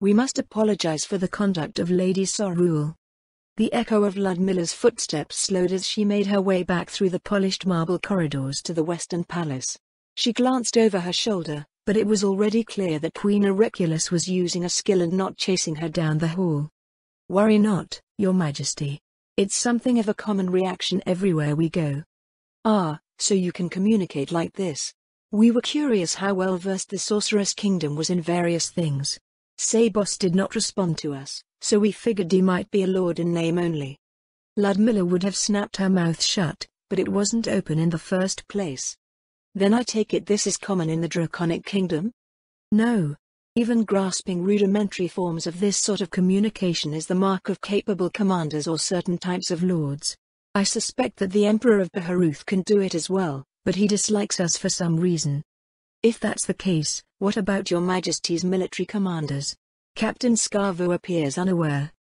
We must apologize for the conduct of Lady Sorrule. The echo of Ludmilla's footsteps slowed as she made her way back through the polished marble corridors to the Western Palace. She glanced over her shoulder, but it was already clear that Queen Auriculus was using a skill and not chasing her down the hall. "Worry not, Your Majesty. It's something of a common reaction everywhere we go." "Ah, so you can communicate like this." We were curious how well versed the Sorceress Kingdom was in various things. Sabos did not respond to us, so we figured he might be a lord in name only. Ludmilla would have snapped her mouth shut, but it wasn't open in the first place. "Then I take it this is common in the Draconic Kingdom?" "No. Even grasping rudimentary forms of this sort of communication is the mark of capable commanders or certain types of lords. I suspect that the Emperor of Baharuth can do it as well, but he dislikes us for some reason." "If that's the case, what about Your Majesty's military commanders?" Captain Scarvo appears unaware.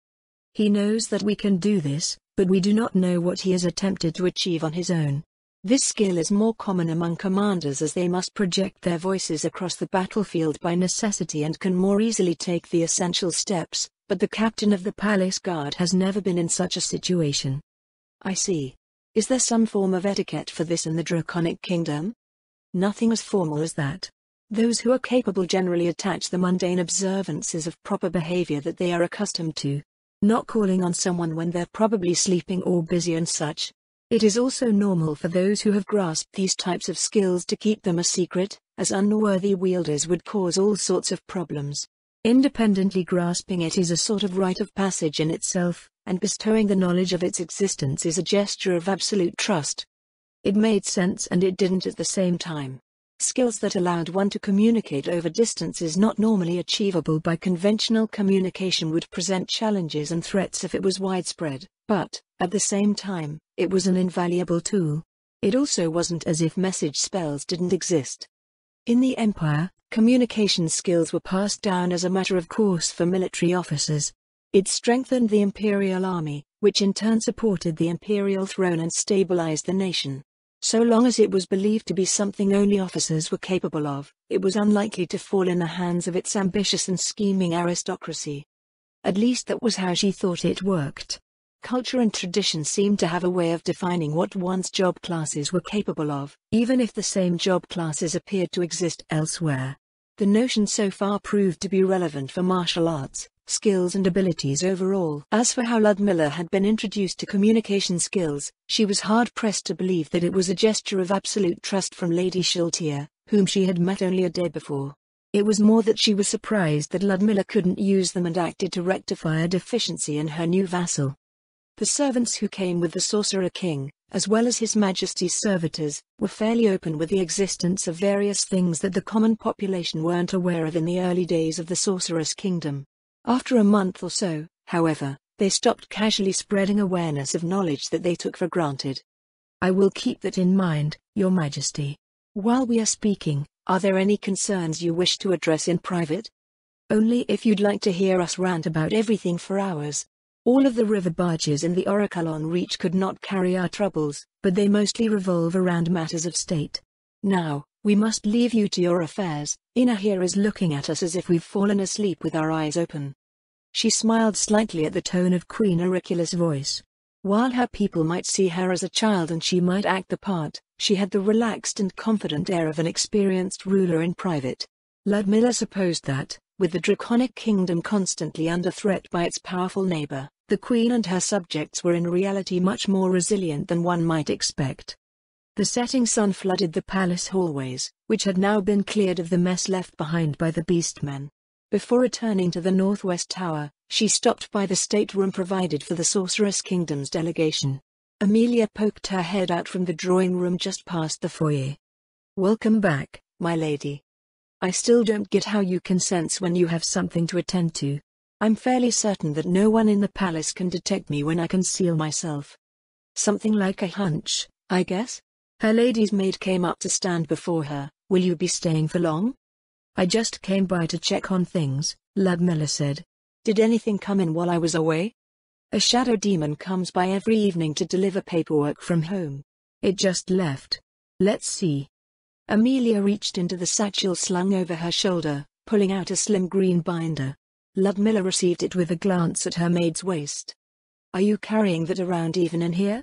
"He knows that we can do this, but we do not know what he has attempted to achieve on his own. This skill is more common among commanders as they must project their voices across the battlefield by necessity and can more easily take the essential steps, but the captain of the palace guard has never been in such a situation." "I see. Is there some form of etiquette for this in the Draconic Kingdom?" "Nothing as formal as that. Those who are capable generally attach the mundane observances of proper behavior that they are accustomed to. Not calling on someone when they're probably sleeping or busy and such. It is also normal for those who have grasped these types of skills to keep them a secret, as unworthy wielders would cause all sorts of problems. Independently grasping it is a sort of rite of passage in itself, and bestowing the knowledge of its existence is a gesture of absolute trust." It made sense and it didn't at the same time. Skills that allowed one to communicate over distances not normally achievable by conventional communication would present challenges and threats if it was widespread, but, at the same time, it was an invaluable tool. It also wasn't as if message spells didn't exist. In the Empire, communication skills were passed down as a matter of course for military officers. It strengthened the imperial army, which in turn supported the imperial throne and stabilized the nation. So long as it was believed to be something only officers were capable of, it was unlikely to fall in the hands of its ambitious and scheming aristocracy. At least that was how she thought it worked. Culture and tradition seemed to have a way of defining what one's job classes were capable of, even if the same job classes appeared to exist elsewhere. The notion so far proved to be relevant for martial arts, skills and abilities overall. As for how Ludmilla had been introduced to communication skills, she was hard-pressed to believe that it was a gesture of absolute trust from Lady Shiltia, whom she had met only a day before. It was more that she was surprised that Ludmilla couldn't use them and acted to rectify a deficiency in her new vassal. The servants who came with the Sorcerer King, as well as His Majesty's servitors, were fairly open with the existence of various things that the common population weren't aware of in the early days of the Sorceress Kingdom. After a month or so, however, they stopped casually spreading awareness of knowledge that they took for granted. "I will keep that in mind, Your Majesty. While we are speaking, are there any concerns you wish to address in private?" "Only if you'd like to hear us rant about everything for hours. All of the river barges in the Orichalon Reach could not carry our troubles, but they mostly revolve around matters of state. Now, we must leave you to your affairs. Ina here is looking at us as if we've fallen asleep with our eyes open." She smiled slightly at the tone of Queen Auriculus' voice. While her people might see her as a child and she might act the part, she had the relaxed and confident air of an experienced ruler in private. Ludmilla supposed that, with the Draconic Kingdom constantly under threat by its powerful neighbor, the Queen and her subjects were in reality much more resilient than one might expect. The setting sun flooded the palace hallways, which had now been cleared of the mess left behind by the beastmen. Before returning to the northwest tower, she stopped by the stateroom provided for the Sorceress Kingdom's delegation. Amelia poked her head out from the drawing room just past the foyer. "Welcome back, my lady. I still don't get how you can sense when you have something to attend to. I'm fairly certain that no one in the palace can detect me when I conceal myself." "Something like a hunch, I guess?" Her lady's maid came up to stand before her. "Will you be staying for long?" "I just came by to check on things," Ludmilla said. "Did anything come in while I was away?" "A shadow demon comes by every evening to deliver paperwork from home. It just left. Let's see." Amelia reached into the satchel slung over her shoulder, pulling out a slim green binder. Ludmilla received it with a glance at her maid's waist. "Are you carrying that around even in here?"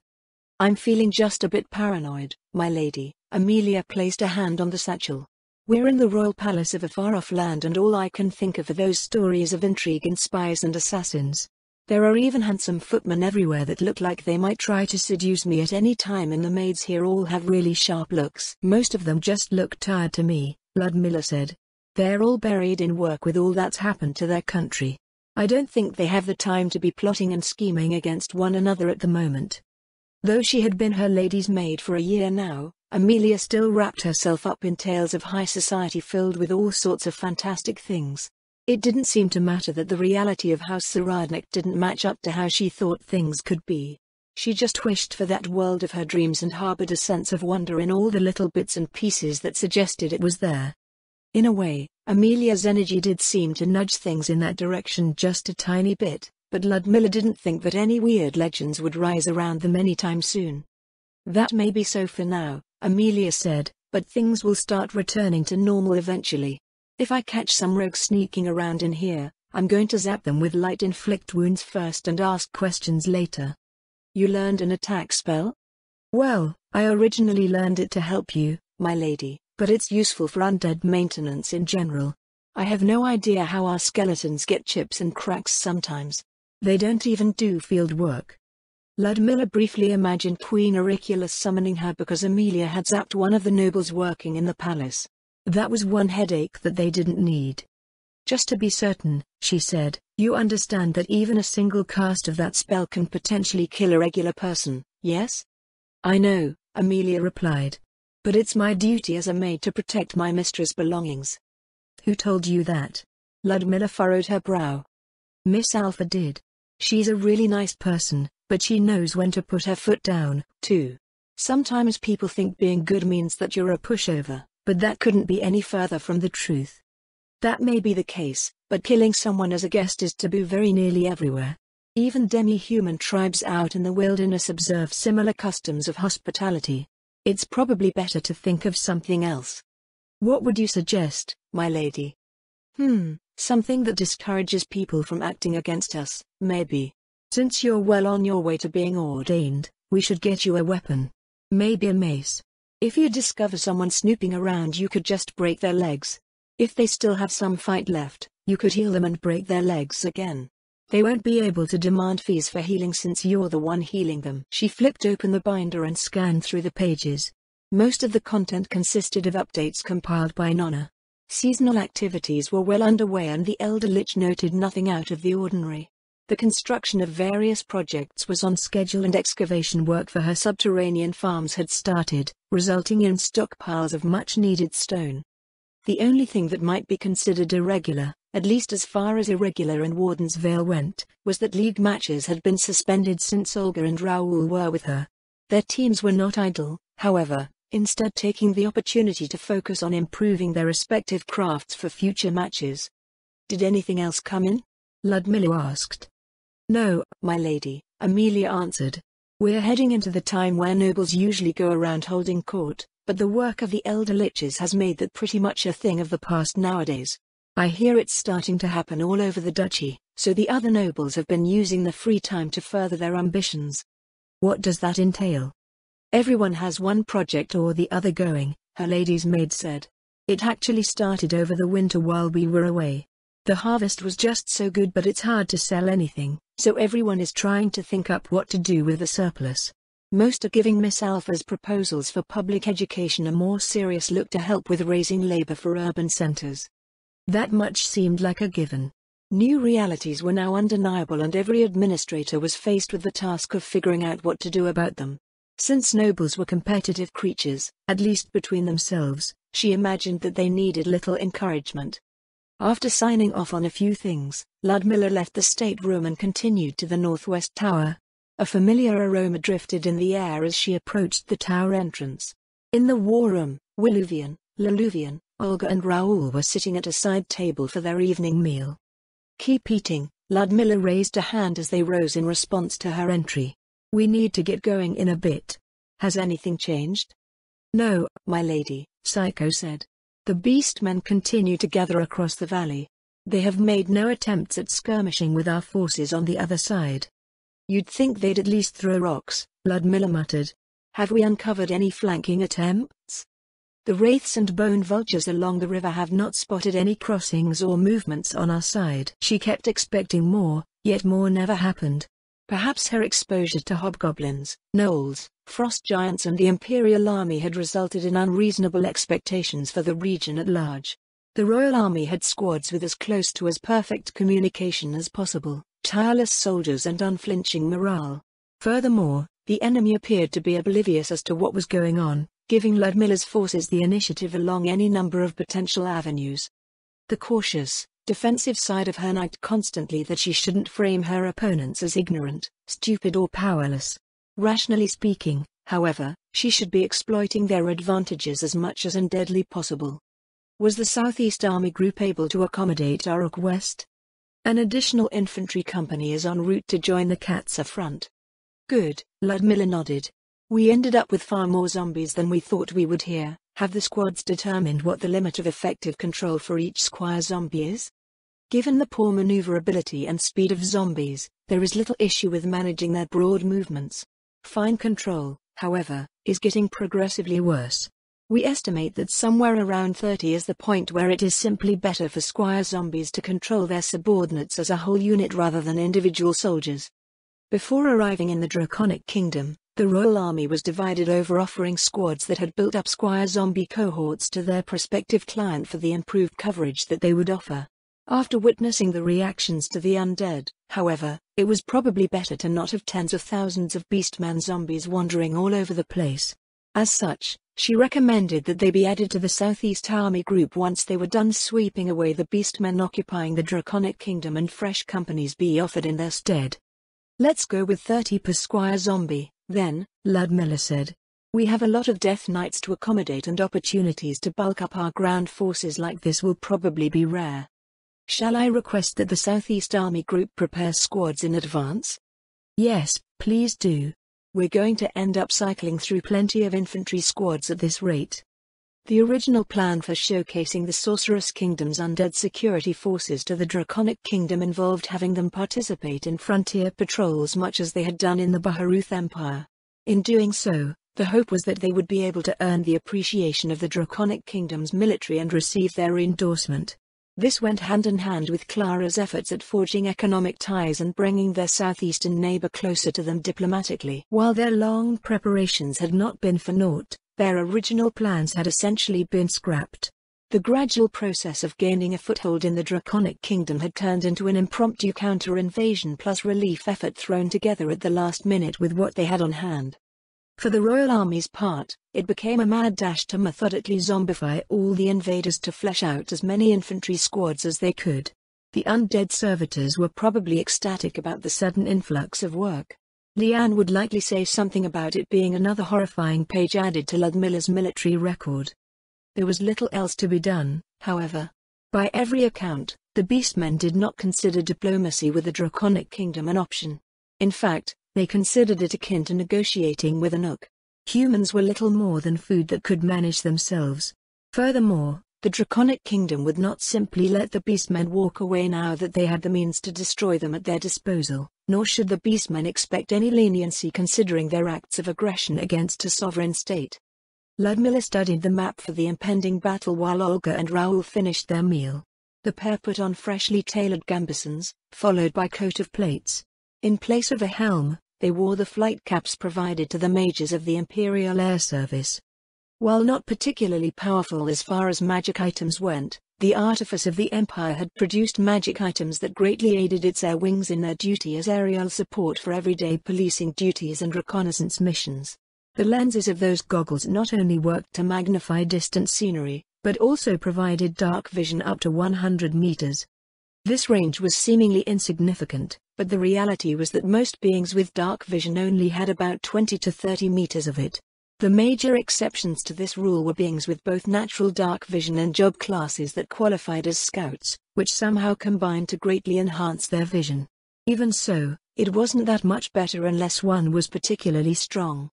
"I'm feeling just a bit paranoid, my lady." Amelia placed a hand on the satchel. "We're in the royal palace of a far-off land, and all I can think of are those stories of intrigue and spies and assassins. There are even handsome footmen everywhere that look like they might try to seduce me at any time, and the maids here all have really sharp looks." "Most of them just look tired to me," Ludmilla said. "They're all buried in work with all that's happened to their country. I don't think they have the time to be plotting and scheming against one another at the moment." Though she had been her lady's maid for a year now, Amelia still wrapped herself up in tales of high society filled with all sorts of fantastic things. It didn't seem to matter that the reality of House Saradnik didn't match up to how she thought things could be. She just wished for that world of her dreams and harbored a sense of wonder in all the little bits and pieces that suggested it was there. In a way, Amelia's energy did seem to nudge things in that direction just a tiny bit, but Ludmilla didn't think that any weird legends would rise around them anytime soon. "That may be so for now," Amelia said, "but things will start returning to normal eventually. If I catch some rogues sneaking around in here, I'm going to zap them with light inflict wounds first and ask questions later." "You learned an attack spell?" "Well, I originally learned it to help you, my lady, but it's useful for undead maintenance in general. I have no idea how our skeletons get chips and cracks sometimes. They don't even do field work." Ludmilla briefly imagined Queen Auricula summoning her because Amelia had zapped one of the nobles working in the palace. That was one headache that they didn't need. "Just to be certain," she said, "you understand that even a single cast of that spell can potentially kill a regular person, yes?" "I know," Amelia replied. "But it's my duty as a maid to protect my mistress' belongings." "Who told you that?" Ludmilla furrowed her brow. "Miss Alpha did. She's a really nice person, but she knows when to put her foot down, too. Sometimes people think being good means that you're a pushover, but that couldn't be any further from the truth." "That may be the case, but killing someone as a guest is taboo very nearly everywhere. Even demi-human tribes out in the wilderness observe similar customs of hospitality. It's probably better to think of something else." "What would you suggest, my lady?" Something that discourages people from acting against us, maybe. Since you're well on your way to being ordained, we should get you a weapon. Maybe a mace. If you discover someone snooping around, you could just break their legs. If they still have some fight left, you could heal them and break their legs again. They won't be able to demand fees for healing since you're the one healing them." She flipped open the binder and scanned through the pages. Most of the content consisted of updates compiled by Nonna. Seasonal activities were well underway and the Elder Lich noted nothing out of the ordinary. The construction of various projects was on schedule and excavation work for her subterranean farms had started, resulting in stockpiles of much-needed stone. The only thing that might be considered irregular, at least as far as irregular in Warden's Vale went, was that league matches had been suspended since Olga and Raoul were with her. Their teams were not idle, however, instead taking the opportunity to focus on improving their respective crafts for future matches. "Did anything else come in?" Ludmilla asked. "No, my lady," Amelia answered. "We're heading into the time where nobles usually go around holding court, but the work of the Elder Liches has made that pretty much a thing of the past nowadays. I hear it's starting to happen all over the duchy, so the other nobles have been using the free time to further their ambitions." "What does that entail?" "Everyone has one project or the other going," her lady's maid said. "It actually started over the winter while we were away. The harvest was just so good, but it's hard to sell anything, so everyone is trying to think up what to do with the surplus. Most are giving Miss Alpha's proposals for public education a more serious look to help with raising labor for urban centers." That much seemed like a given. New realities were now undeniable and every administrator was faced with the task of figuring out what to do about them. Since nobles were competitive creatures, at least between themselves, she imagined that they needed little encouragement. After signing off on a few things, Ludmilla left the stateroom and continued to the northwest tower. A familiar aroma drifted in the air as she approached the tower entrance. In the war room, Wiluvian, Laluvian, Olga and Raoul were sitting at a side table for their evening meal. "Keep eating," Ludmilla raised a hand as they rose in response to her entry. "We need to get going in a bit. Has anything changed?" "No, my lady," Psycho said. "The beastmen continue to gather across the valley. They have made no attempts at skirmishing with our forces on the other side. You'd think they'd at least throw rocks, Ludmilla muttered. Have we uncovered any flanking attempts? The wraiths and bone vultures along the river have not spotted any crossings or movements on our side. She kept expecting more, yet more never happened. Perhaps her exposure to hobgoblins, gnolls, frost giants and the Imperial Army had resulted in unreasonable expectations for the region at large. The Royal Army had squads with as close to as perfect communication as possible, tireless soldiers and unflinching morale. Furthermore, the enemy appeared to be oblivious as to what was going on, giving Ludmilla's forces the initiative along any number of potential avenues. The cautious, defensive side of her nagged constantly that she shouldn't frame her opponents as ignorant, stupid or powerless. Rationally speaking, however, she should be exploiting their advantages as much as and deadly possible. Was the Southeast Army Group able to accommodate our request? An additional infantry company is en route to join the Katsa front. Good, Ludmilla nodded. We ended up with far more zombies than we thought we would here. Have the squads determined what the limit of effective control for each squire zombie is? Given the poor maneuverability and speed of zombies, there is little issue with managing their broad movements. Fine control, however, is getting progressively worse. We estimate that somewhere around 30 is the point where it is simply better for squire zombies to control their subordinates as a whole unit rather than individual soldiers. Before arriving in the Draconic Kingdom, the Royal Army was divided over offering squads that had built up squire zombie cohorts to their prospective client for the improved coverage that they would offer. After witnessing the reactions to the undead, however, it was probably better to not have tens of thousands of beastman zombies wandering all over the place. As such, she recommended that they be added to the Southeast Army Group once they were done sweeping away the beastmen occupying the Draconic Kingdom and fresh companies be offered in their stead. Let's go with 30 per squire zombie, then, Ludmilla said. We have a lot of Death Knights to accommodate and opportunities to bulk up our ground forces like this will probably be rare. Shall I request that the Southeast Army Group prepare squads in advance? Yes, please do. We're going to end up cycling through plenty of infantry squads at this rate. The original plan for showcasing the Sorceress Kingdom's undead security forces to the Draconic Kingdom involved having them participate in frontier patrols much as they had done in the Baharuth Empire. In doing so, the hope was that they would be able to earn the appreciation of the Draconic Kingdom's military and receive their endorsement. This went hand in hand with Clara's efforts at forging economic ties and bringing their southeastern neighbor closer to them diplomatically. While their long preparations had not been for naught, their original plans had essentially been scrapped. The gradual process of gaining a foothold in the Draconic Kingdom had turned into an impromptu counter-invasion plus relief effort thrown together at the last minute with what they had on hand. For the Royal Army's part, it became a mad dash to methodically zombify all the invaders to flesh out as many infantry squads as they could. The undead servitors were probably ecstatic about the sudden influx of work. Leanne would likely say something about it being another horrifying page added to Ludmilla's military record. There was little else to be done, however. By every account, the Beastmen did not consider diplomacy with the Draconic Kingdom an option. In fact, they considered it akin to negotiating with a Nook. Humans were little more than food that could manage themselves. Furthermore, the Draconic Kingdom would not simply let the Beastmen walk away now that they had the means to destroy them at their disposal, nor should the Beastmen expect any leniency considering their acts of aggression against a sovereign state. Ludmilla studied the map for the impending battle while Olga and Raoul finished their meal. The pair put on freshly tailored gambesons, followed by coat of plates. In place of a helm, they wore the flight caps provided to the majors of the Imperial Air Service. While not particularly powerful as far as magic items went, the artifice of the Empire had produced magic items that greatly aided its air wings in their duty as aerial support for everyday policing duties and reconnaissance missions. The lenses of those goggles not only worked to magnify distant scenery, but also provided dark vision up to 100 meters. This range was seemingly insignificant, but the reality was that most beings with dark vision only had about 20 to 30 meters of it. The major exceptions to this rule were beings with both natural dark vision and job classes that qualified as scouts, which somehow combined to greatly enhance their vision. Even so, it wasn't that much better unless one was particularly strong.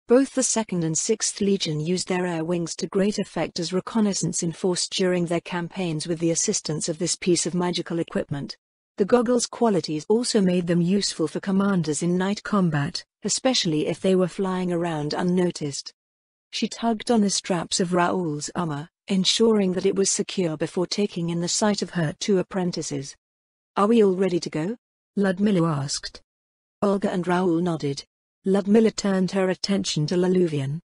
Both the 2nd and 6th Legion used their air wings to great effect as reconnaissance enforced during their campaigns with the assistance of this piece of magical equipment. The goggles' qualities also made them useful for commanders in night combat, especially if they were flying around unnoticed. She tugged on the straps of Raoul's armor, ensuring that it was secure before taking in the sight of her 2 apprentices. "Are we all ready to go?" Ludmilla asked. Olga and Raoul nodded. Ludmilla turned her attention to Leluvian.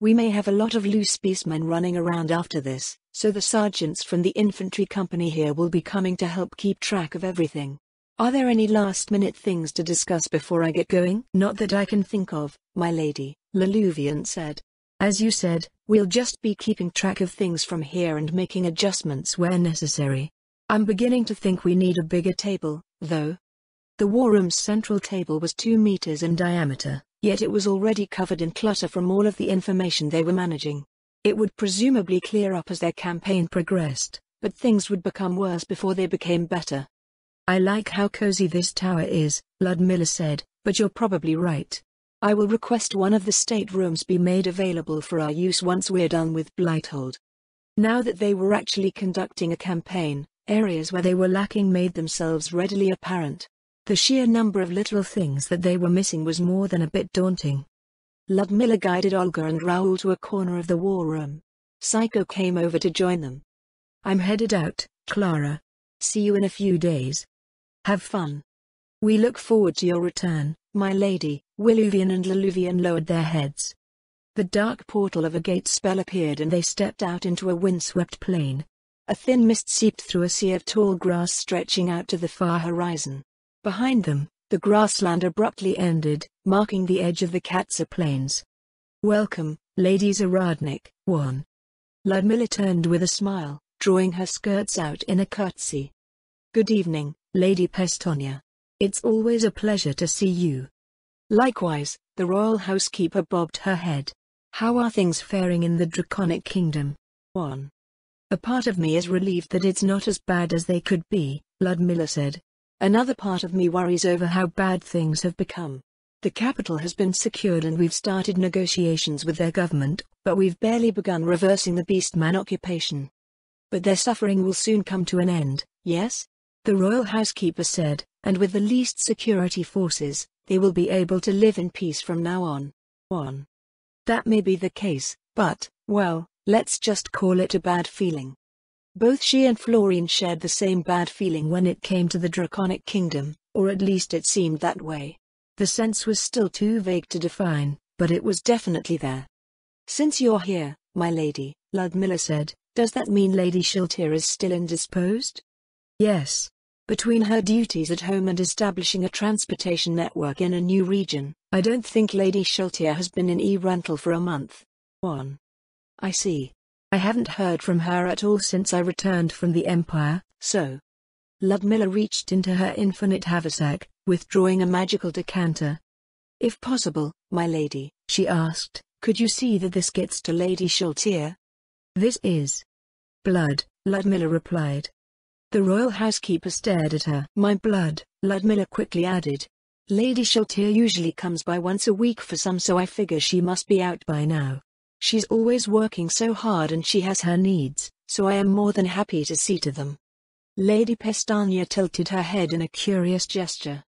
"We may have a lot of loose beastmen running around after this, so the sergeants from the infantry company here will be coming to help keep track of everything. Are there any last-minute things to discuss before I get going?" "Not that I can think of, my lady," Leluvian said. "As you said, we'll just be keeping track of things from here and making adjustments where necessary. I'm beginning to think we need a bigger table, though." The war room's central table was 2 meters in diameter, yet it was already covered in clutter from all of the information they were managing. It would presumably clear up as their campaign progressed, but things would become worse before they became better. "I like how cozy this tower is," Ludmilla said, "but you're probably right. I will request one of the staterooms be made available for our use once we're done with Blighthold." Now that they were actually conducting a campaign, areas where they were lacking made themselves readily apparent. The sheer number of little things that they were missing was more than a bit daunting. Ludmilla guided Olga and Raoul to a corner of the war room. Psycho came over to join them. "I'm headed out, Clara. See you in a few days. Have fun." "We look forward to your return, my lady." Willuvian and Leluvian lowered their heads. The dark portal of a gate spell appeared and they stepped out into a windswept plain. A thin mist seeped through a sea of tall grass stretching out to the far horizon. Behind them, the grassland abruptly ended, marking the edge of the Katsa Plains. "Welcome, Lady Zaradnik." Ludmilla turned with a smile, drawing her skirts out in a curtsy. "Good evening, Lady Pestonia. It's always a pleasure to see you." Likewise, the royal housekeeper bobbed her head. "How are things faring in the Draconic Kingdom?" "A part of me is relieved that it's not as bad as they could be," Ludmilla said. "Another part of me worries over how bad things have become. The capital has been secured and we've started negotiations with their government, but we've barely begun reversing the Beastman occupation. But their suffering will soon come to an end, yes?" the royal housekeeper said, "and with the least security forces, they will be able to live in peace from now on." "That may be the case, but, well, let's just call it a bad feeling." Both she and Florine shared the same bad feeling when it came to the Draconic Kingdom, or at least it seemed that way. The sense was still too vague to define, but it was definitely there. "Since you're here, my lady," Ludmilla said, "does that mean Lady Shiltir is still indisposed?" "Yes. Between her duties at home and establishing a transportation network in a new region, I don't think Lady Shiltir has been in E-Rental for a month." "I see. I haven't heard from her at all since I returned from the Empire, so." Ludmilla reached into her infinite haversack, withdrawing a magical decanter. "If possible, my lady," she asked, "could you see that this gets to Lady Shiltir?" "This is blood," Ludmilla replied. The royal housekeeper stared at her. "My blood," Ludmilla quickly added. "Lady Shiltir usually comes by once a week for some, so I figure she must be out by now. She's always working so hard and she has her needs, so I am more than happy to see to them." Lady Pestania tilted her head in a curious gesture.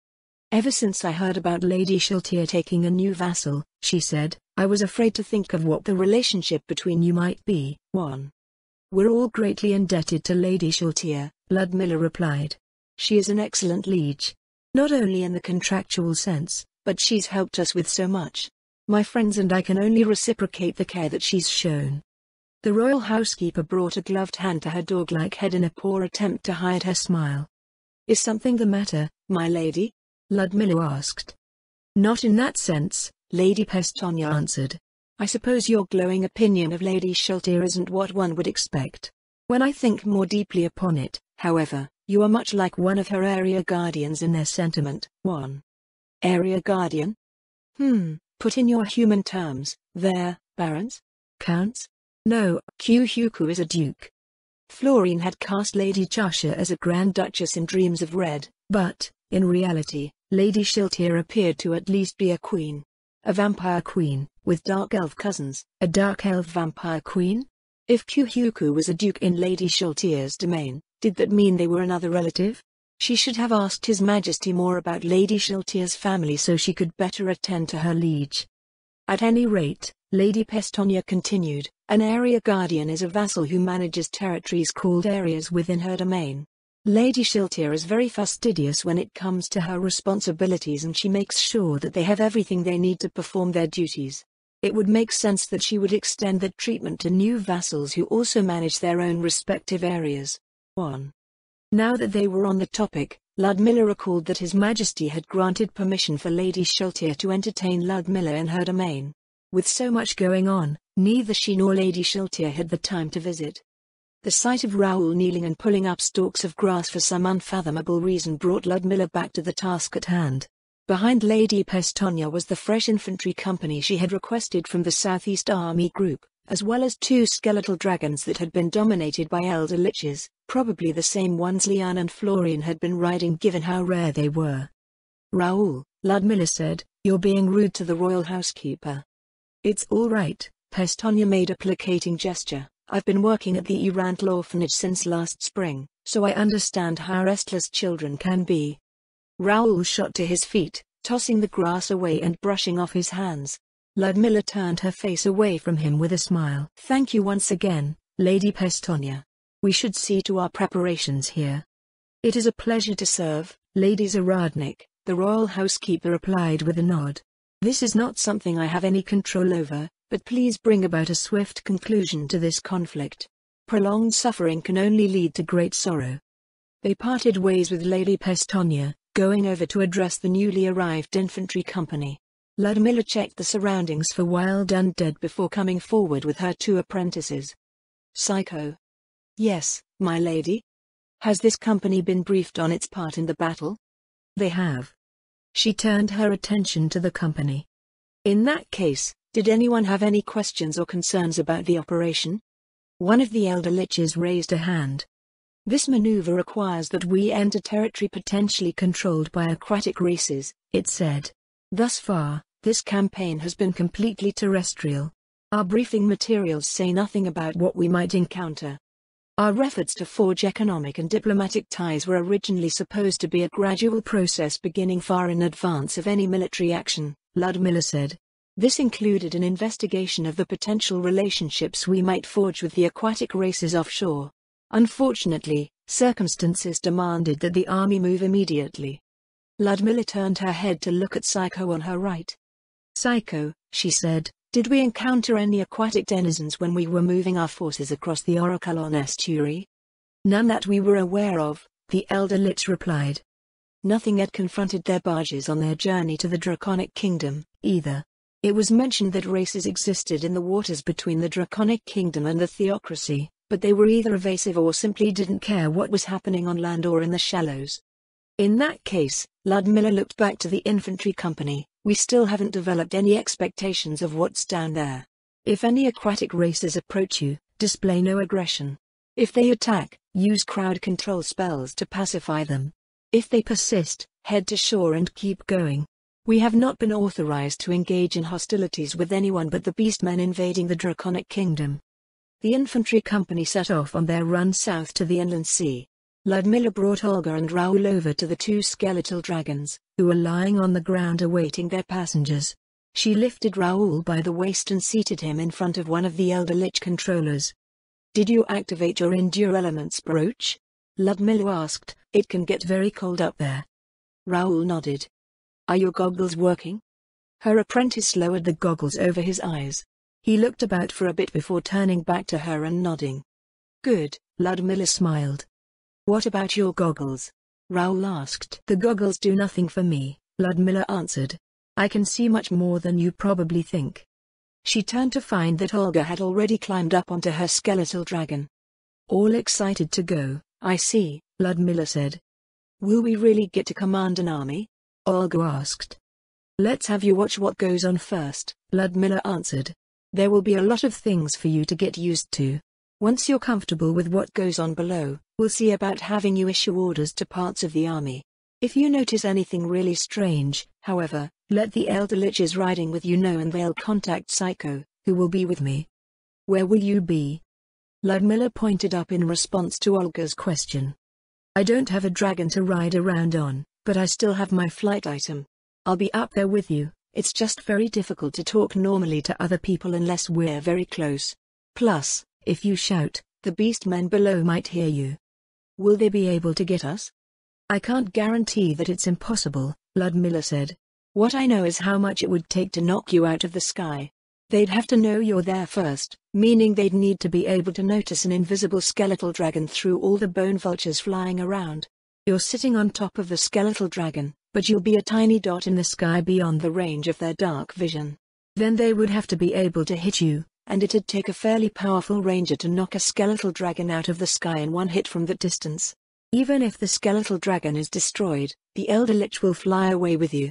"Ever since I heard about Lady Shiltir taking a new vassal," she said, "I was afraid to think of what the relationship between you might be." "We're all greatly indebted to Lady Shiltir," Ludmilla replied. "She is an excellent liege. Not only in the contractual sense, but she's helped us with so much. My friends and I can only reciprocate the care that she's shown." The royal housekeeper brought a gloved hand to her dog-like head in a poor attempt to hide her smile. "Is something the matter, my lady?" Ludmilla asked. "Not in that sense," Lady Pestonia answered. "I suppose your glowing opinion of Lady Shiltir isn't what one would expect. When I think more deeply upon it, however, you are much like one of her area guardians in their sentiment." "Area guardian?" Put in your human terms, they're barons? Counts? No, Kyuhyuku is a duke." Florine had cast Lady Chasha as a Grand Duchess in Dreams of Red, but, in reality, Lady Shiltir appeared to at least be a queen. A vampire queen, with dark elf cousins, a dark elf vampire queen? If Kyuhyuku was a duke in Lady Shaltier's domain, did that mean they were another relative? She should have asked His Majesty more about Lady Shaltier's family so she could better attend to her liege. At any rate, Lady Pestonia continued, an area guardian is a vassal who manages territories called areas within her domain. Lady Shaltier is very fastidious when it comes to her responsibilities, and she makes sure that they have everything they need to perform their duties. It would make sense that she would extend that treatment to new vassals who also manage their own respective areas. 1. Now that they were on the topic, Ludmilla recalled that His Majesty had granted permission for Lady Shaltier to entertain Ludmilla in her domain. With so much going on, neither she nor Lady Shaltier had the time to visit. The sight of Raoul kneeling and pulling up stalks of grass for some unfathomable reason brought Ludmilla back to the task at hand. Behind Lady Pestonia was the fresh infantry company she had requested from the Southeast Army Group, as well as 2 skeletal dragons that had been dominated by elder liches, probably the same ones Leanne and Florian had been riding given how rare they were. "Raoul," Ludmilla said, "you're being rude to the royal housekeeper." "It's all right," Pestonia made a placating gesture. "I've been working at the Erantl orphanage since last spring, so I understand how restless children can be." Raoul shot to his feet, tossing the grass away and brushing off his hands. Ludmilla turned her face away from him with a smile. "Thank you once again, Lady Pestonia. We should see to our preparations here." "It is a pleasure to serve, Lady Zaradnik," the royal housekeeper replied with a nod. "This is not something I have any control over, but please bring about a swift conclusion to this conflict. Prolonged suffering can only lead to great sorrow." They parted ways with Lady Pestonia, going over to address the newly arrived infantry company. Ludmilla checked the surroundings for wild undead before coming forward with her 2 apprentices. "Psycho." "Yes, my lady." "Has this company been briefed on its part in the battle?" "They have." She turned her attention to the company. "In that case, did anyone have any questions or concerns about the operation?" One of the elder liches raised a hand. "This maneuver requires that we enter territory potentially controlled by aquatic races," it said. "Thus far, this campaign has been completely terrestrial. Our briefing materials say nothing about what we might encounter. Our efforts to forge economic and diplomatic ties were originally supposed to be a gradual process beginning far in advance of any military action," Ludmilla said. "This included an investigation of the potential relationships we might forge with the aquatic races offshore. Unfortunately, circumstances demanded that the army move immediately." Ludmilla turned her head to look at Psycho on her right. "Psycho," she said, "did we encounter any aquatic denizens when we were moving our forces across the Orakalon estuary?" "None that we were aware of," the elder lich replied. "Nothing had confronted their barges on their journey to the Draconic Kingdom, either. It was mentioned that races existed in the waters between the Draconic Kingdom and the Theocracy, but they were either evasive or simply didn't care what was happening on land or in the shallows." "In that case," Ludmilla looked back to the infantry company, "we still haven't developed any expectations of what's down there. If any aquatic races approach you, display no aggression. If they attack, use crowd control spells to pacify them. If they persist, head to shore and keep going. We have not been authorized to engage in hostilities with anyone but the beastmen invading the Draconic Kingdom." The infantry company set off on their run south to the inland sea. Ludmilla brought Olga and Raoul over to the 2 skeletal dragons, who were lying on the ground awaiting their passengers. She lifted Raoul by the waist and seated him in front of one of the elder lich controllers. "Did you activate your Endure Elements brooch?" Ludmilla asked. "It can get very cold up there." Raoul nodded. "Are your goggles working?" Her apprentice lowered the goggles over his eyes. He looked about for a bit before turning back to her and nodding. "Good," Ludmilla smiled. "What about your goggles?" Raoul asked. "The goggles do nothing for me," Ludmilla answered. "I can see much more than you probably think." She turned to find that Olga had already climbed up onto her skeletal dragon. "All excited to go, I see," Ludmilla said. "Will we really get to command an army?" Olga asked. "Let's have you watch what goes on first," Ludmilla answered. "There will be a lot of things for you to get used to. Once you're comfortable with what goes on below, we'll see about having you issue orders to parts of the army. If you notice anything really strange, however, let the Elder Liches riding with you know and they'll contact Psycho, who will be with me. Where will you be? Ludmilla pointed up in response to Olga's question. I don't have a dragon to ride around on, but I still have my flight item. I'll be up there with you. It's just very difficult to talk normally to other people unless we're very close. Plus, if you shout, the beastmen below might hear you. Will they be able to get us? I can't guarantee that it's impossible, Ludmilla said. What I know is how much it would take to knock you out of the sky. They'd have to know you're there first, meaning they'd need to be able to notice an invisible skeletal dragon through all the bone vultures flying around. You're sitting on top of the skeletal dragon, but you'll be a tiny dot in the sky beyond the range of their dark vision. Then they would have to be able to hit you, and it'd take a fairly powerful ranger to knock a skeletal dragon out of the sky in one hit from that distance. Even if the skeletal dragon is destroyed, the Elder Lich will fly away with you.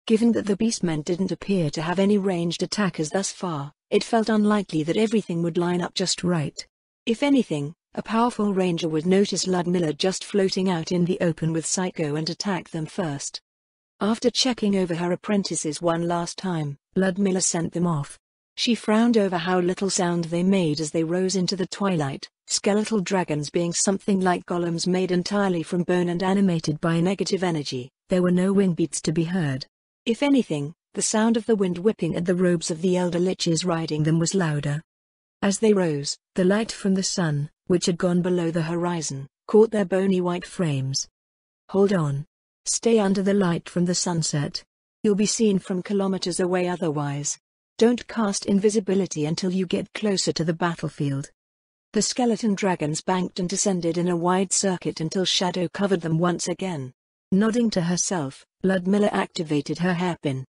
Given that the beastmen didn't appear to have any ranged attackers thus far, it felt unlikely that everything would line up just right. If anything, a powerful ranger would notice Ludmilla just floating out in the open with Psycho and attack them first. After checking over her apprentices one last time, Ludmilla sent them off. She frowned over how little sound they made as they rose into the twilight, skeletal dragons being something like golems made entirely from bone and animated by negative energy. There were no wing beats to be heard. If anything, the sound of the wind whipping at the robes of the Elder Liches riding them was louder. As they rose, the light from the sun, which had gone below the horizon, caught their bony white frames. Hold on. Stay under the light from the sunset. You'll be seen from kilometers away otherwise. Don't cast invisibility until you get closer to the battlefield. The skeleton dragons banked and descended in a wide circuit until shadow covered them once again. Nodding to herself, Ludmilla activated her hairpin.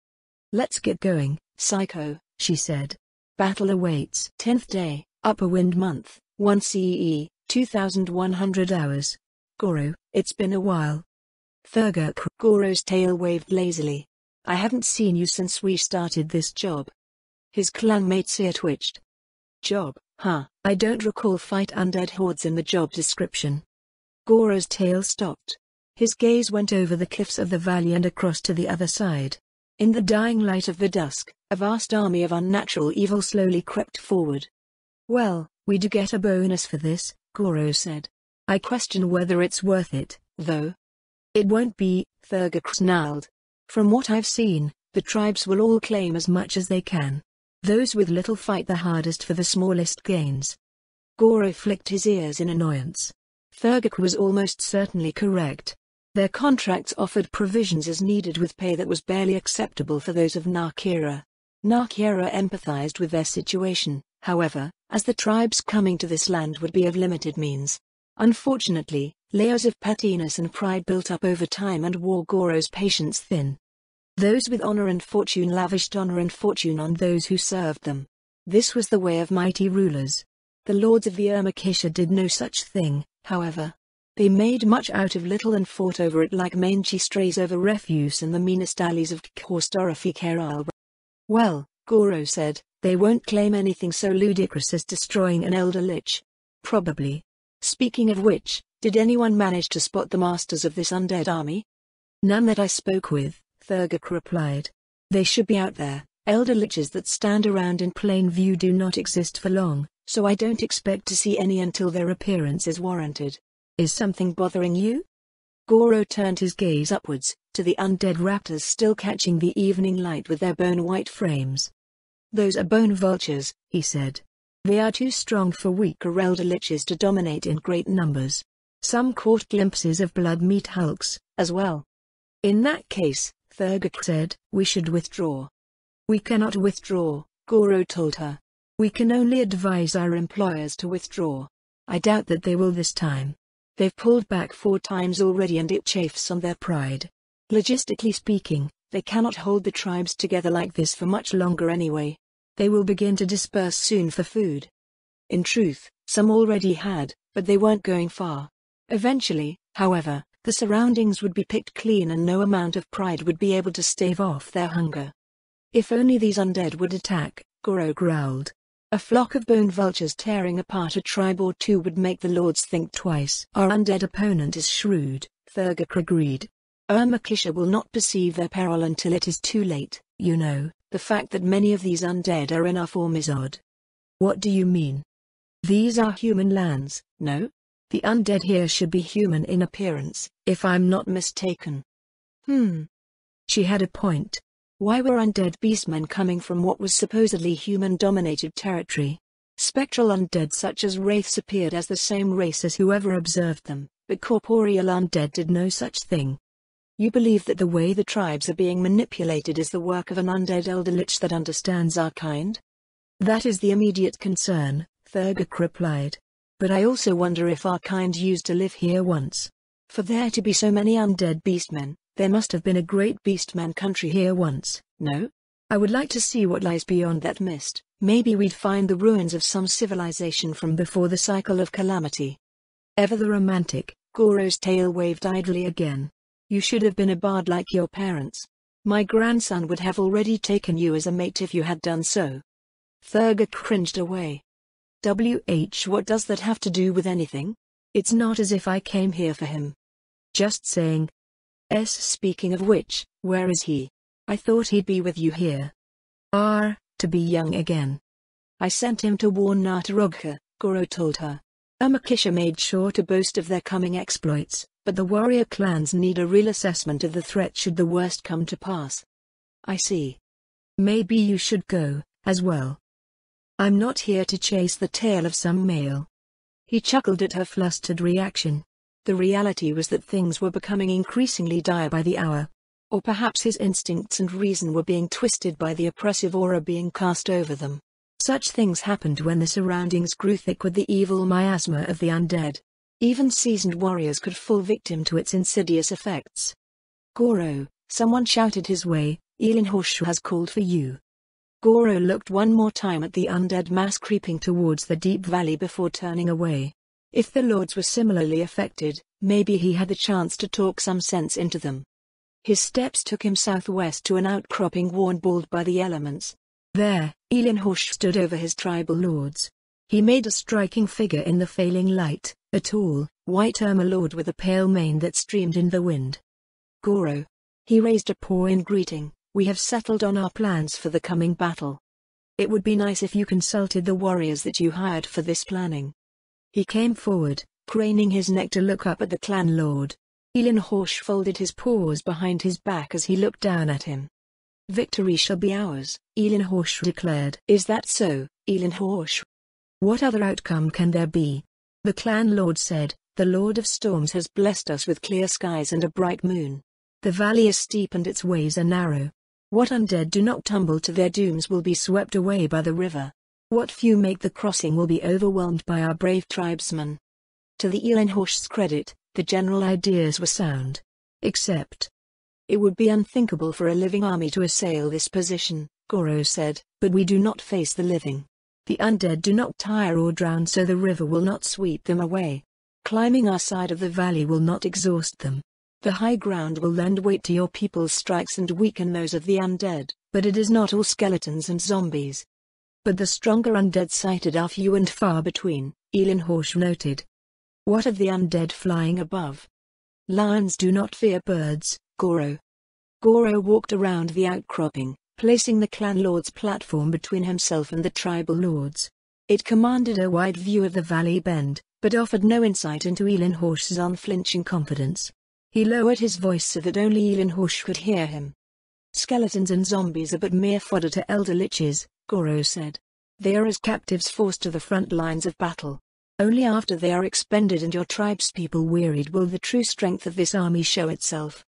Let's get going, Psycho, she said. Battle awaits. 10th day, Upper Wind Month, 1 CE, 2100 hours. Goro, it's been a while. Goro's tail waved lazily. I haven't seen you since we started this job. His clanmate's ear twitched. Job, huh? I don't recall fight undead hordes in the job description. Goro's tail stopped. His gaze went over the cliffs of the valley and across to the other side. In the dying light of the dusk, a vast army of unnatural evil slowly crept forward. Well, we do get a bonus for this, Goro said. I question whether it's worth it, though. It won't be, Thurgar snarled. From what I've seen, the tribes will all claim as much as they can. Those with little fight the hardest for the smallest gains. Goro flicked his ears in annoyance. Thurgar was almost certainly correct. Their contracts offered provisions as needed with pay that was barely acceptable for those of Narkira. Narkira empathized with their situation, however, as the tribes coming to this land would be of limited means. Unfortunately, layers of pettiness and pride built up over time and wore Goro's patience thin. Those with honor and fortune lavished honor and fortune on those who served them. This was the way of mighty rulers. The lords of the Irmakisha did no such thing, however. They made much out of little and fought over it like mangy strays over refuse in the meanest alleys of Khorstorofi. Well, Goro said, they won't claim anything so ludicrous as destroying an Elder Lich. Probably. Speaking of which, did anyone manage to spot the masters of this undead army? None that I spoke with, Thurgar replied. They should be out there. Elder Liches that stand around in plain view do not exist for long, so I don't expect to see any until their appearance is warranted. Is something bothering you? Goro turned his gaze upwards, to the undead raptors still catching the evening light with their bone-white frames. Those are bone vultures, he said. They are too strong for weaker Elder Liches to dominate in great numbers. Some caught glimpses of blood meat hulks, as well. In that case, Thurgar said, we should withdraw. We cannot withdraw, Goro told her. We can only advise our employers to withdraw. I doubt that they will this time. They've pulled back 4 times already and it chafes on their pride. Logistically speaking, they cannot hold the tribes together like this for much longer anyway. They will begin to disperse soon for food. In truth, some already had, but they weren't going far. Eventually, however, the surroundings would be picked clean and no amount of pride would be able to stave off their hunger. If only these undead would attack, Goro growled. A flock of bone vultures tearing apart a tribe or two would make the lords think twice. Our undead opponent is shrewd, Thurgar agreed. Makisha will not perceive their peril until it is too late. You know, the fact that many of these undead are in our form is odd. What do you mean? These are human lands, no? The undead here should be human in appearance, if I'm not mistaken. She had a point. Why were undead beastmen coming from what was supposedly human-dominated territory? Spectral undead such as wraiths appeared as the same race as whoever observed them, but corporeal undead did no such thing. You believe that the way the tribes are being manipulated is the work of an undead elder lich that understands our kind? That is the immediate concern, Thurgok replied. But I also wonder if our kind used to live here once. For there to be so many undead beastmen, there must have been a great beastman country here once, no? I would like to see what lies beyond that mist. Maybe we'd find the ruins of some civilization from before the cycle of calamity. Ever the romantic, Goro's tail waved idly again. You should have been a bard like your parents. My grandson would have already taken you as a mate if you had done so. Thurgok cringed away. What does that have to do with anything? It's not as if I came here for him. Just saying. Speaking of which, where is he? I thought he'd be with you here. To be young again. I sent him to warn Natarogha, Goro told her. Makisha made sure to boast of their coming exploits, but the warrior clans need a real assessment of the threat should the worst come to pass. I see. Maybe you should go, as well. I'm not here to chase the tail of some male. He chuckled at her flustered reaction. The reality was that things were becoming increasingly dire by the hour. Or perhaps his instincts and reason were being twisted by the oppressive aura being cast over them. Such things happened when the surroundings grew thick with the evil miasma of the undead. Even seasoned warriors could fall victim to its insidious effects. Goro, someone shouted his way, Elinhorsh has called for you. Goro looked one more time at the undead mass creeping towards the deep valley before turning away. If the lords were similarly affected, maybe he had the chance to talk some sense into them. His steps took him southwest to an outcropping worn bald by the elements. There, Elinhorsh stood over his tribal lords. He made a striking figure in the failing light, a tall, white Overlord with a pale mane that streamed in the wind. Goro. He raised a paw in greeting. We have settled on our plans for the coming battle. It would be nice if you consulted the warriors that you hired for this planning. He came forward, craning his neck to look up at the clan lord. Elinhorsh folded his paws behind his back as he looked down at him. Victory shall be ours, Elinhorsh declared. Is that so, Elinhorsh? What other outcome can there be? The clan lord said, the Lord of Storms has blessed us with clear skies and a bright moon. The valley is steep and its ways are narrow. What undead do not tumble to their dooms will be swept away by the river. What few make the crossing will be overwhelmed by our brave tribesmen. To the Elinhorsh's credit, the general ideas were sound. Except, it would be unthinkable for a living army to assail this position, Goro said, but we do not face the living. The undead do not tire or drown, so the river will not sweep them away. Climbing our side of the valley will not exhaust them. The high ground will lend weight to your people's strikes and weaken those of the undead, but it is not all skeletons and zombies. But the stronger undead sighted are few and far between, Elinhorsh noted. What of the undead flying above? Lions do not fear birds, Goro. Goro walked around the outcropping, placing the clan lord's platform between himself and the tribal lords. It commanded a wide view of the valley bend, but offered no insight into Elinhorsh's unflinching confidence. He lowered his voice so that only Elinhorsh could hear him. Skeletons and zombies are but mere fodder to elder liches, Goro said. They are as captives forced to the front lines of battle. Only after they are expended and your tribespeople wearied will the true strength of this army show itself.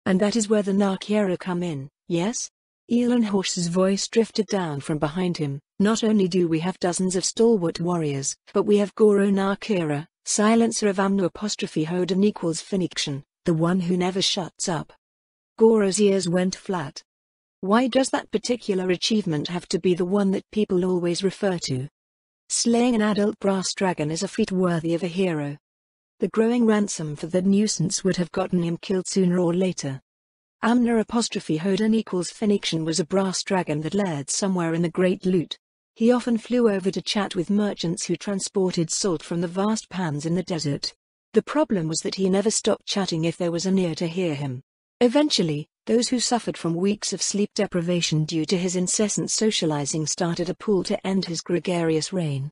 And that is where the Narkira come in, yes? Elinhorsh's voice drifted down from behind him. Not only do we have dozens of stalwart warriors, but we have Goro Narkira, silencer of Hoden equals Fanfiction, the one who never shuts up. Goro's ears went flat. Why does that particular achievement have to be the one that people always refer to? Slaying an adult brass dragon is a feat worthy of a hero. The growing ransom for that nuisance would have gotten him killed sooner or later. Hoden equals Fanfiction was a brass dragon that laired somewhere in the Great Loot. He often flew over to chat with merchants who transported salt from the vast pans in the desert. The problem was that he never stopped chatting if there was an ear to hear him. Eventually, those who suffered from weeks of sleep deprivation due to his incessant socializing started a pool to end his gregarious reign.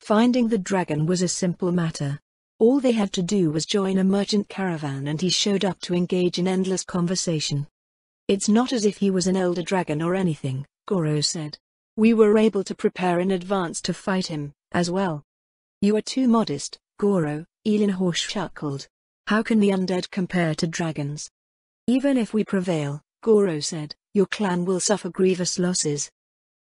Finding the dragon was a simple matter. All they had to do was join a merchant caravan and he showed up to engage in endless conversation. "It's not as if he was an elder dragon or anything," Goro said. "We were able to prepare in advance to fight him, as well." "You are too modest, Goro," Elenhorst chuckled. "How can the undead compare to dragons?" "Even if we prevail," Goro said, "your clan will suffer grievous losses.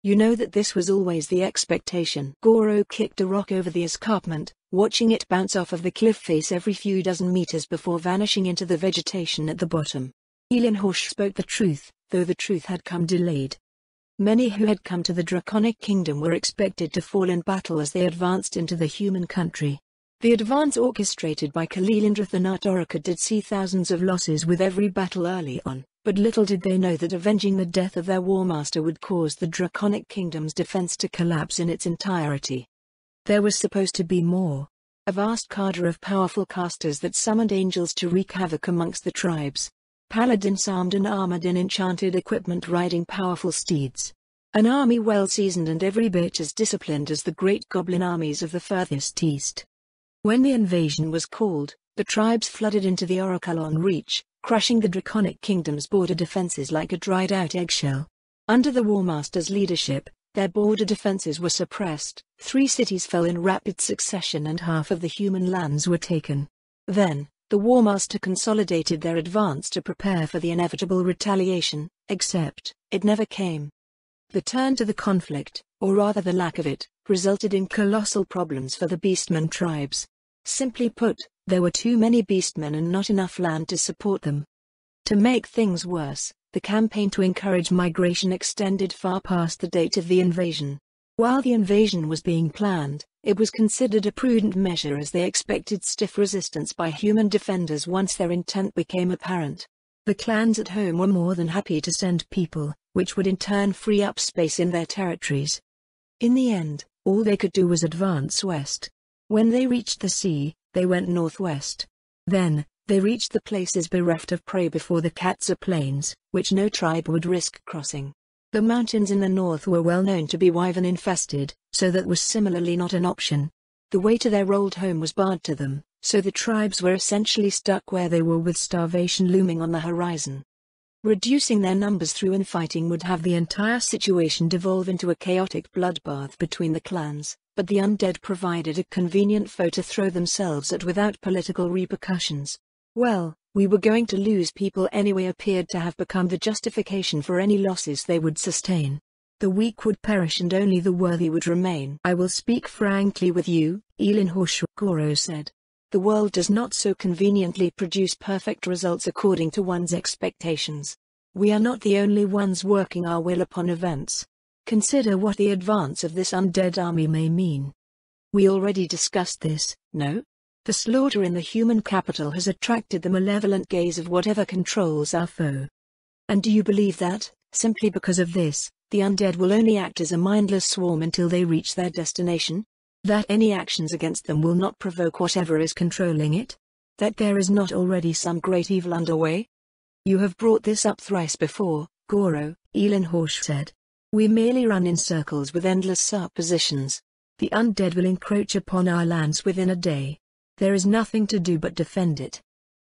You know that this was always the expectation." Goro kicked a rock over the escarpment, watching it bounce off of the cliff face every few dozen meters before vanishing into the vegetation at the bottom. Elenhorst spoke the truth, though the truth had come delayed. Many who had come to the Draconic Kingdom were expected to fall in battle as they advanced into the human country. The advance orchestrated by Kalilindrath the Natoraka did see thousands of losses with every battle early on, but little did they know that avenging the death of their warmaster would cause the Draconic Kingdom's defense to collapse in its entirety. There was supposed to be more. A vast cadre of powerful casters that summoned angels to wreak havoc amongst the tribes. Paladins armed and armored in enchanted equipment riding powerful steeds. An army well seasoned and every bit as disciplined as the great goblin armies of the furthest east. When the invasion was called, the tribes flooded into the Orakalon Reach, crushing the Draconic Kingdom's border defenses like a dried-out eggshell. Under the Warmaster's leadership, their border defenses were suppressed, 3 cities fell in rapid succession and half of the human lands were taken. Then, the Warmaster consolidated their advance to prepare for the inevitable retaliation, except, it never came. The turn to the conflict, or rather the lack of it, resulted in colossal problems for the Beastmen tribes. Simply put, there were too many Beastmen and not enough land to support them. To make things worse, the campaign to encourage migration extended far past the date of the invasion. While the invasion was being planned, it was considered a prudent measure as they expected stiff resistance by human defenders once their intent became apparent. The clans at home were more than happy to send people, which would in turn free up space in their territories. In the end, all they could do was advance west. When they reached the sea, they went northwest. Then, they reached the places bereft of prey before the Katsa Plains, which no tribe would risk crossing. The mountains in the north were well known to be wyvern-infested, so that was similarly not an option. The way to their old home was barred to them, so the tribes were essentially stuck where they were with starvation looming on the horizon. Reducing their numbers through infighting would have the entire situation devolve into a chaotic bloodbath between the clans, but the undead provided a convenient foe to throw themselves at without political repercussions. "Well, we were going to lose people anyway" appeared to have become the justification for any losses they would sustain. The weak would perish and only the worthy would remain. "I will speak frankly with you," Elenhorst Goro said. "The world does not so conveniently produce perfect results according to one's expectations. We are not the only ones working our will upon events. Consider what the advance of this undead army may mean. We already discussed this, no? The slaughter in the human capital has attracted the malevolent gaze of whatever controls our foe. And do you believe that, simply because of this, the undead will only act as a mindless swarm until they reach their destination? That any actions against them will not provoke whatever is controlling it? That there is not already some great evil underway? You have brought this up thrice before, Goro," Elenhorst said. "We merely run in circles with endless suppositions. The undead will encroach upon our lands within a day. There is nothing to do but defend it."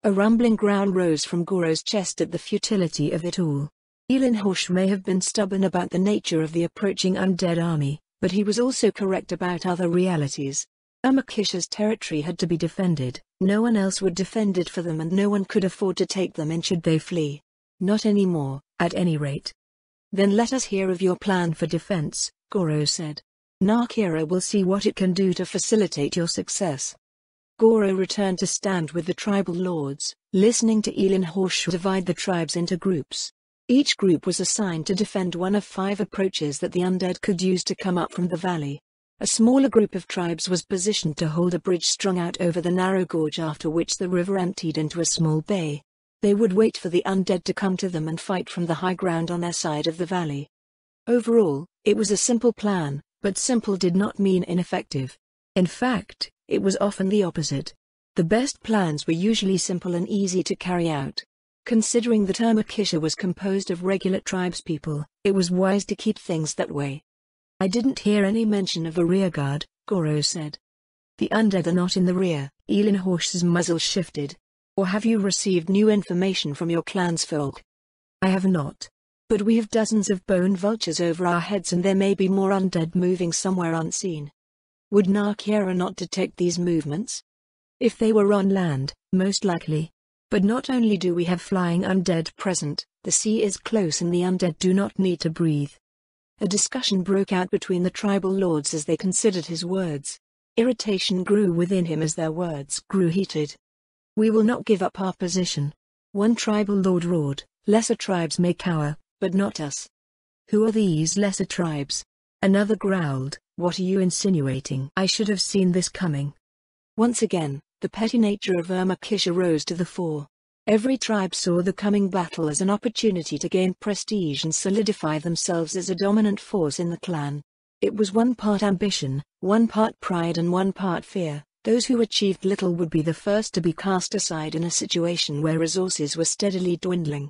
A rumbling growl rose from Goro's chest at the futility of it all. Elenhorst may have been stubborn about the nature of the approaching undead army, but he was also correct about other realities. Amakisha's territory had to be defended, no one else would defend it for them and no one could afford to take them in should they flee. Not anymore, at any rate. "Then let us hear of your plan for defense," Goro said. "Nakira will see what it can do to facilitate your success." Goro returned to stand with the tribal lords, listening to Elenhorst divide the tribes into groups. Each group was assigned to defend one of 5 approaches that the undead could use to come up from the valley. A smaller group of tribes was positioned to hold a bridge strung out over the narrow gorge after which the river emptied into a small bay. They would wait for the undead to come to them and fight from the high ground on their side of the valley. Overall, it was a simple plan, but simple did not mean ineffective. In fact, it was often the opposite. The best plans were usually simple and easy to carry out. Considering that Urmakisha was composed of regular tribespeople, it was wise to keep things that way. I didn't hear any mention of a rearguard, Goro said. The undead are not in the rear. Elenhorsh's muzzle shifted. Or have you received new information from your clansfolk? I have not. But we have dozens of bone vultures over our heads and there may be more undead moving somewhere unseen. Would Narkira not detect these movements? If they were on land, most likely. But not only do we have flying undead present, the sea is close and the undead do not need to breathe. A discussion broke out between the tribal lords as they considered his words. Irritation grew within him as their words grew heated. We will not give up our position. One tribal lord roared, lesser tribes may cower, but not us. Who are these lesser tribes? Another growled, what are you insinuating? I should have seen this coming. Once again, the petty nature of Urmakisha rose to the fore. Every tribe saw the coming battle as an opportunity to gain prestige and solidify themselves as a dominant force in the clan. It was one part ambition, one part pride and one part fear. Those who achieved little would be the first to be cast aside in a situation where resources were steadily dwindling.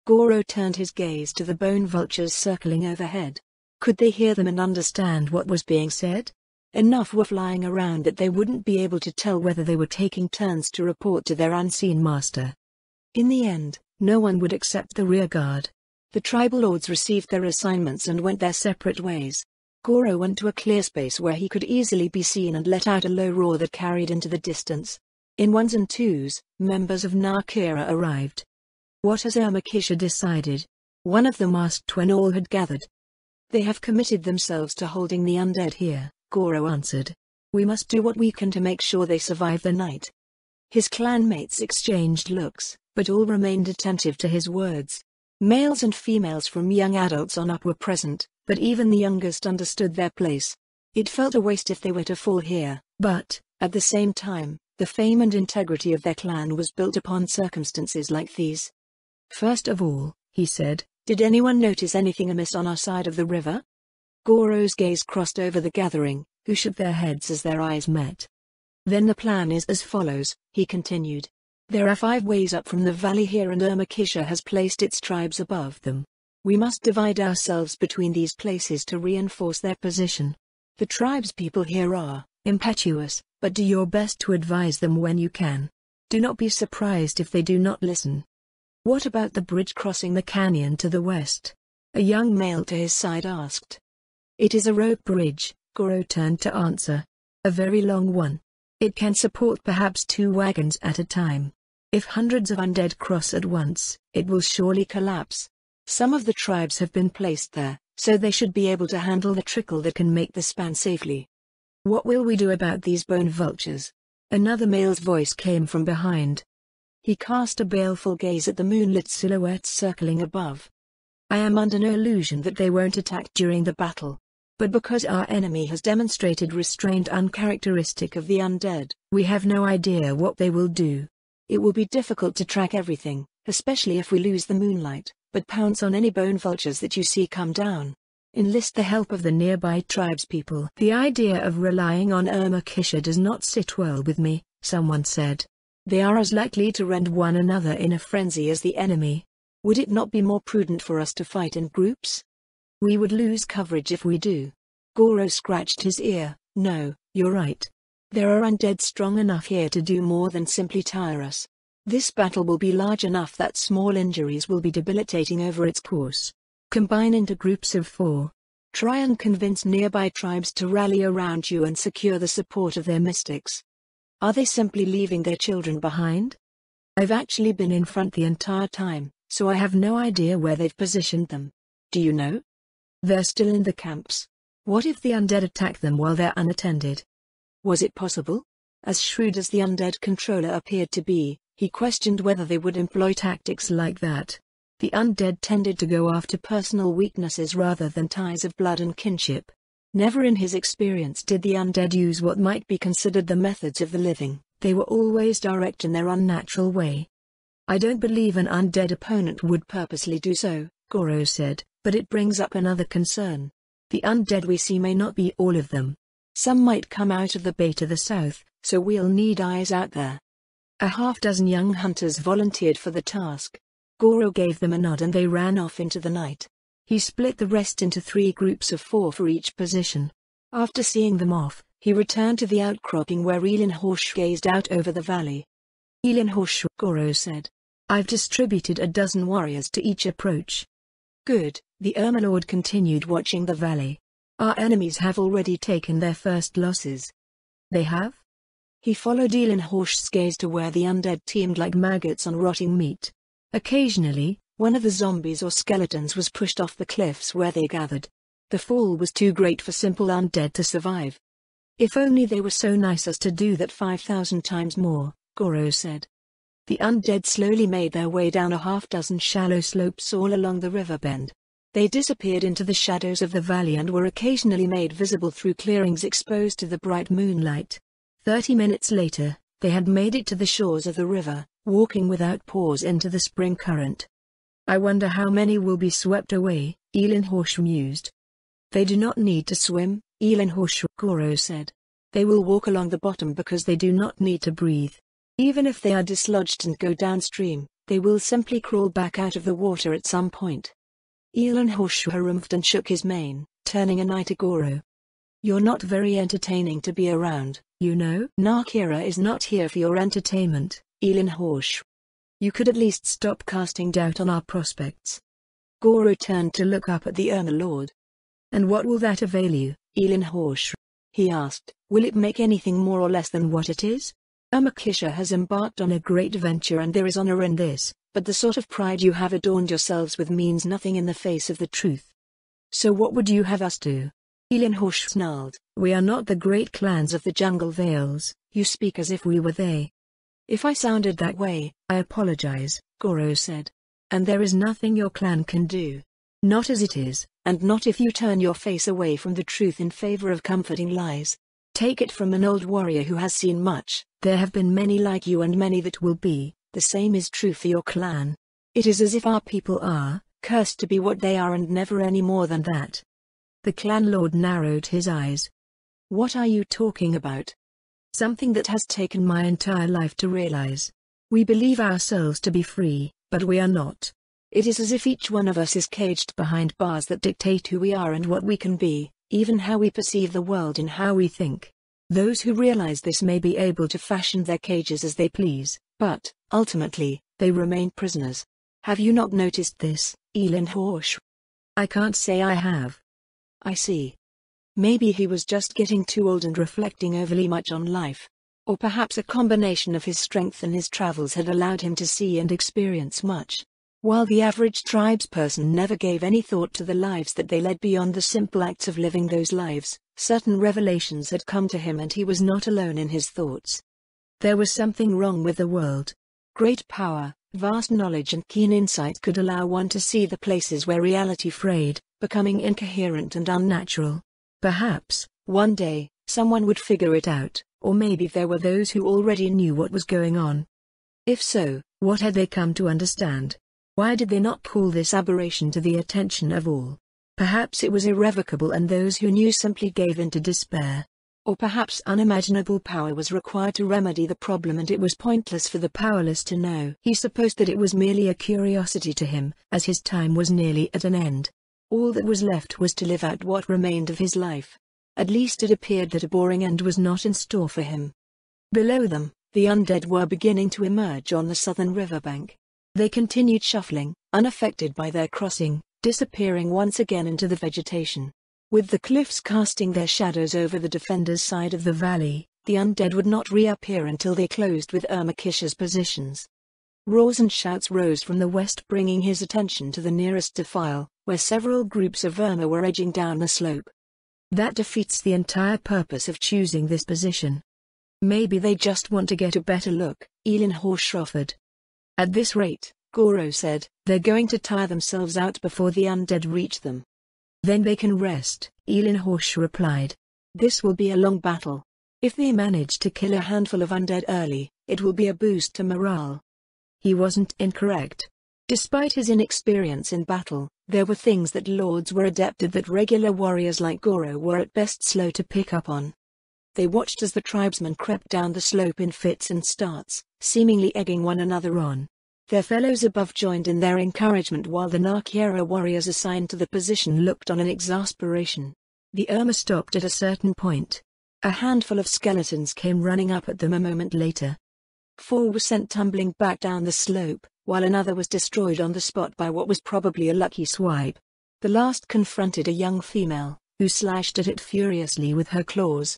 Goro turned his gaze to the bone vultures circling overhead. Could they hear them and understand what was being said? Enough were flying around that they wouldn't be able to tell whether they were taking turns to report to their unseen master. In the end, no one would accept the rearguard. The tribal lords received their assignments and went their separate ways. Goro went to a clear space where he could easily be seen and let out a low roar that carried into the distance. In ones and twos, members of Narkira arrived. What has Urmakisha decided? One of them asked when all had gathered. They have committed themselves to holding the undead here, Goro answered. We must do what we can to make sure they survive the night. His clanmates exchanged looks, but all remained attentive to his words. Males and females from young adults on up were present, but even the youngest understood their place. It felt a waste if they were to fall here, but, at the same time, the fame and integrity of their clan was built upon circumstances like these. First of all, he said, did anyone notice anything amiss on our side of the river? Goro's gaze crossed over the gathering, who shook their heads as their eyes met. Then the plan is as follows, he continued. There are 5 ways up from the valley here and Urmakisha has placed its tribes above them. We must divide ourselves between these places to reinforce their position. The tribespeople here are impetuous, but do your best to advise them when you can. Do not be surprised if they do not listen. What about the bridge crossing the canyon to the west? A young male to his side asked. It is a rope bridge, Goro turned to answer. A very long one. It can support perhaps 2 wagons at a time. If hundreds of undead cross at once, it will surely collapse. Some of the tribes have been placed there, so they should be able to handle the trickle that can make the span safely. What will we do about these bone vultures? Another male's voice came from behind. He cast a baleful gaze at the moonlit silhouettes circling above. I am under no illusion that they won't attack during the battle. But because our enemy has demonstrated restraint uncharacteristic of the undead, we have no idea what they will do. It will be difficult to track everything, especially if we lose the moonlight, but pounce on any bone vultures that you see come down. Enlist the help of the nearby tribespeople. The idea of relying on Urmakisha does not sit well with me, someone said. They are as likely to rend one another in a frenzy as the enemy. Would it not be more prudent for us to fight in groups? We would lose coverage if we do. Goro scratched his ear. No, you're right. There are undead strong enough here to do more than simply tire us. This battle will be large enough that small injuries will be debilitating over its course. Combine into groups of 4. Try and convince nearby tribes to rally around you and secure the support of their mystics. Are they simply leaving their children behind? I've actually been in front the entire time, so I have no idea where they've positioned them. Do you know? They're still in the camps. What if the undead attack them while they're unattended? Was it possible? As shrewd as the undead controller appeared to be, he questioned whether they would employ tactics like that. The undead tended to go after personal weaknesses rather than ties of blood and kinship. Never in his experience did the undead use what might be considered the methods of the living. They were always direct in their unnatural way. I don't believe an undead opponent would purposely do so, Goro said, but it brings up another concern. The undead we see may not be all of them. Some might come out of the bay to the south, so we'll need eyes out there. A half-dozen young hunters volunteered for the task. Goro gave them a nod and they ran off into the night. He split the rest into 3 groups of 4 for each position. After seeing them off, he returned to the outcropping where Elenhorsh gazed out over the valley. Elenhorsh, Goro said. I've distributed a dozen warriors to each approach. Good, the Overlord continued watching the valley. Our enemies have already taken their first losses. They have? He followed Elenhorsh's gaze to where the undead teemed like maggots on rotting meat. Occasionally, one of the zombies or skeletons was pushed off the cliffs where they gathered. The fall was too great for simple undead to survive. If only they were so nice as to do that 5,000 times more, Goro said. The undead slowly made their way down a half-dozen shallow slopes all along the river bend. They disappeared into the shadows of the valley and were occasionally made visible through clearings exposed to the bright moonlight. 30 minutes later, they had made it to the shores of the river, walking without pause into the spring current. I wonder how many will be swept away, Elenhorsh mused. They do not need to swim, Elenhorsh, Goro said. They will walk along the bottom because they do not need to breathe. Even if they are dislodged and go downstream, they will simply crawl back out of the water at some point. Elenhorsh harumphed and shook his mane, turning an eye to Goro. You're not very entertaining to be around, you know. Nakira is not here for your entertainment, Elenhorsh. You could at least stop casting doubt on our prospects. Goro turned to look up at the Overlord. And what will that avail you, Elenhorsh? He asked. Will it make anything more or less than what it is? Urmakisha has embarked on a great venture and there is honor in this, but the sort of pride you have adorned yourselves with means nothing in the face of the truth. So what would you have us do? Elenhorsh snarled. We are not the great clans of the Jungle Vales, you speak as if we were they. If I sounded that way, I apologize, Goro said. And there is nothing your clan can do. Not as it is, and not if you turn your face away from the truth in favor of comforting lies. Take it from an old warrior who has seen much. There have been many like you and many that will be. The same is true for your clan. It is as if our people are cursed to be what they are and never any more than that. The clan lord narrowed his eyes. What are you talking about? Something that has taken my entire life to realize. We believe ourselves to be free, but we are not. It is as if each one of us is caged behind bars that dictate who we are and what we can be, even how we perceive the world and how we think. Those who realize this may be able to fashion their cages as they please, but, ultimately, they remain prisoners. Have you not noticed this, Elenhorsh? I can't say I have. I see. Maybe he was just getting too old and reflecting overly much on life. Or perhaps a combination of his strength and his travels had allowed him to see and experience much. While the average tribesperson never gave any thought to the lives that they led beyond the simple acts of living those lives, certain revelations had come to him and he was not alone in his thoughts. There was something wrong with the world. Great power, vast knowledge and keen insight could allow one to see the places where reality frayed, becoming incoherent and unnatural. Perhaps, one day, someone would figure it out, or maybe there were those who already knew what was going on. If so, what had they come to understand? Why did they not call this aberration to the attention of all? Perhaps it was irrevocable and those who knew simply gave in to despair. Or perhaps unimaginable power was required to remedy the problem and it was pointless for the powerless to know. He supposed that it was merely a curiosity to him, as his time was nearly at an end. All that was left was to live out what remained of his life. At least it appeared that a boring end was not in store for him. Below them, the undead were beginning to emerge on the southern riverbank. They continued shuffling, unaffected by their crossing, disappearing once again into the vegetation. With the cliffs casting their shadows over the defenders' side of the valley, the undead would not reappear until they closed with Urmakisha's positions. Roars and shouts rose from the west, bringing his attention to the nearest defile, where several groups of Irma were edging down the slope. That defeats the entire purpose of choosing this position. Maybe they just want to get a better look, Elenhorsh offered. At this rate, Goro said, they're going to tire themselves out before the undead reach them. Then they can rest, Elenhorsh replied. This will be a long battle. If they manage to kill a handful of undead early, it will be a boost to morale. He wasn't incorrect. Despite his inexperience in battle, there were things that lords were adept at that regular warriors like Goro were at best slow to pick up on. They watched as the tribesmen crept down the slope in fits and starts, seemingly egging one another on. Their fellows above joined in their encouragement while the Nakiera warriors assigned to the position looked on in exasperation. The Irma stopped at a certain point. A handful of skeletons came running up at them a moment later. 4 were sent tumbling back down the slope, while another was destroyed on the spot by what was probably a lucky swipe. The last confronted a young female, who slashed at it furiously with her claws.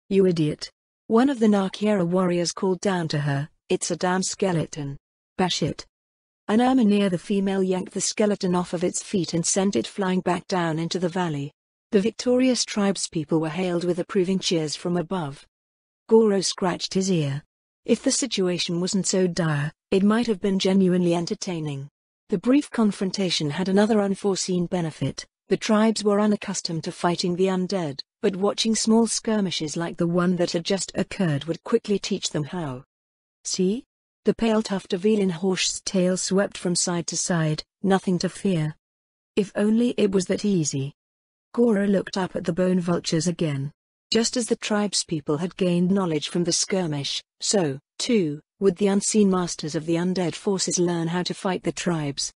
"You idiot!" One of the Nakiera warriors called down to her, "It's a damn skeleton. Bash it." An Irma near the female yanked the skeleton off of its feet and sent it flying back down into the valley. The victorious tribespeople were hailed with approving cheers from above. Goro scratched his ear. If the situation wasn't so dire, it might have been genuinely entertaining. The brief confrontation had another unforeseen benefit. The tribes were unaccustomed to fighting the undead, but watching small skirmishes like the one that had just occurred would quickly teach them how. "See? The pale tuft of Elenhorst's tail swept from side to side, nothing to fear. If only it was that easy." Goro looked up at the bone vultures again. Just as the tribespeople had gained knowledge from the skirmish, so, too, would the unseen masters of the undead forces learn how to fight the tribes.